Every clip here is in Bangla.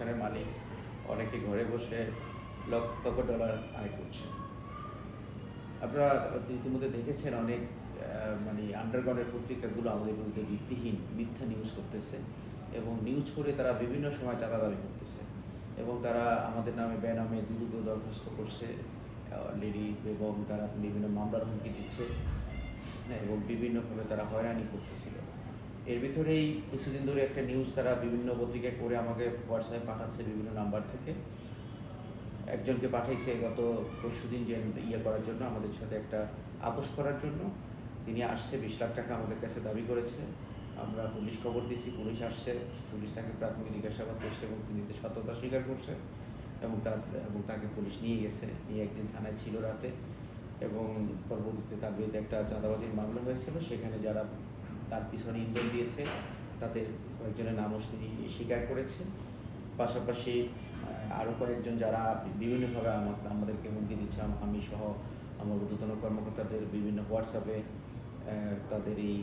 প্রতিষ্ঠানের মালিক, অনেকে ঘরে বসে লক্ষ লক্ষ ডলার আয় করছে। আপনারা ইতিমধ্যে দেখেছেন অনেক মানে আন্ডারগ্রাউন্ডের পত্রিকাগুলো আমাদের বিরুদ্ধে ভিত্তিহীন মিথ্যা নিউজ করতেছে এবং নিউজ করে তারা বিভিন্ন সময় চাঁদা দাবি করতেছে এবং তারা আমাদের নামে বেনামে দুদক দরখাস্ত করছে অলরেডি এবং তারা বিভিন্ন মামলার হুমকি দিচ্ছে এবং বিভিন্নভাবে তারা হয়রানি করতেছিল। এর ভিতরেই কিছুদিন ধরে একটা নিউজ তারা বিভিন্ন পত্রিকায় করে আমাকে হোয়াটসঅ্যাপে পাঠাচ্ছে বিভিন্ন নাম্বার থেকে। একজনকে পাঠাইছে গত পরশুদিন যে করার জন্য, আমাদের সাথে একটা আপোস করার জন্য। তিনি আসছে 20 লাখ টাকা আমাদের কাছে দাবি করেছে। আমরা পুলিশ খবর দিয়েছি, পুলিশ আসছে, পুলিশ তাকে প্রাথমিক জিজ্ঞাসাবাদ করছে এবং তিনি সত্যতা স্বীকার করছে এবং তাকে পুলিশ নিয়ে গেছে, নিয়ে একদিন থানায় ছিল রাতে এবং পরবর্তীতে তার বিরুদ্ধে একটা চাঁদাবাজির মামলা হয়েছিল। সেখানে যারা তার পিছনে ইন্ধন দিয়েছে তাদের কয়েকজনের নামও তিনি স্বীকার করেছে। পাশাপাশি আরও কয়েকজন যারা বিভিন্নভাবে আমাদেরকে হুমকি দিচ্ছে, আমি সহ আমার ঊর্ধ্বতন কর্মকর্তাদের বিভিন্ন হোয়াটসঅ্যাপে তাদের এই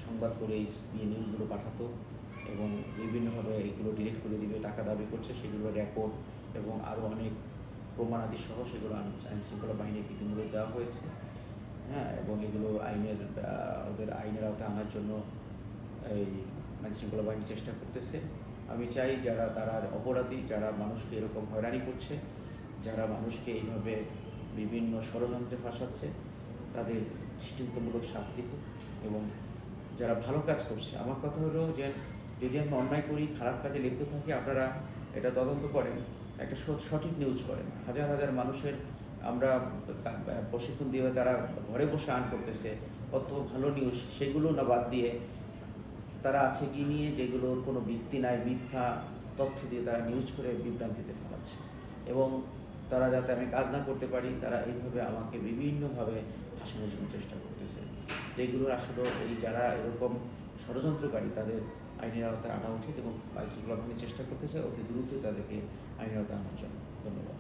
সংবাদ করে এই নিউজগুলো পাঠাতো এবং বিভিন্নভাবে এগুলো ডিলিট করে দিবে, টাকা দাবি করছে, সেগুলো রেকর্ড এবং আরও অনেক প্রমাণাদি সহ সেগুলো আইনশৃঙ্খলা বাহিনীকে ইতিমধ্যে দেওয়া হয়েছে। হ্যাঁ, এবং এগুলো ওদের আইনের আওতায় আনার জন্য এই আইনশৃঙ্খলা বাহিনী চেষ্টা করতেছে। আমি চাই তারা অপরাধী, যারা মানুষকে এরকম হয়রানি করছে, যারা মানুষকে এইভাবে বিভিন্ন ষড়যন্ত্রে ফাঁসাচ্ছে, তাদের দৃষ্টান্তমূলক শাস্তি হোক এবং যারা ভালো কাজ করছে, আমার কথা হলো যে যদি আমরা অন্যায় করি, খারাপ কাজে লিপ্ত থাকি, আপনারা এটা তদন্ত করেন, একটা সঠিক নিউজ করেন। হাজার হাজার মানুষের আমরা প্রশিক্ষণ দিয়ে তারা ঘরে বসে আর্ন করতেছে, কত ভালো নিউজ, সেগুলো না বাদ দিয়ে তারা আছে কি নিয়ে যেগুলোর কোনো ভিত্তি নাই, মিথ্যা তথ্য দিয়ে তারা নিউজ করে বিভ্রান্তিতে ফেলাচ্ছে এবং তারা যাতে আমি কাজ না করতে পারি, তারা এইভাবে আমাকে বিভিন্নভাবে ফাঁসানোর জন্য চেষ্টা করতেছে। যেগুলোর আসলে যারা এরকম ষড়যন্ত্রকারী তাদের আইনের আওতায় আনা উচিত এবং আইনশৃঙ্খলা বাহিনী চেষ্টা করতেছে অতি দ্রুত তাদেরকে আইনের আওতায় আনার জন্য। ধন্যবাদ।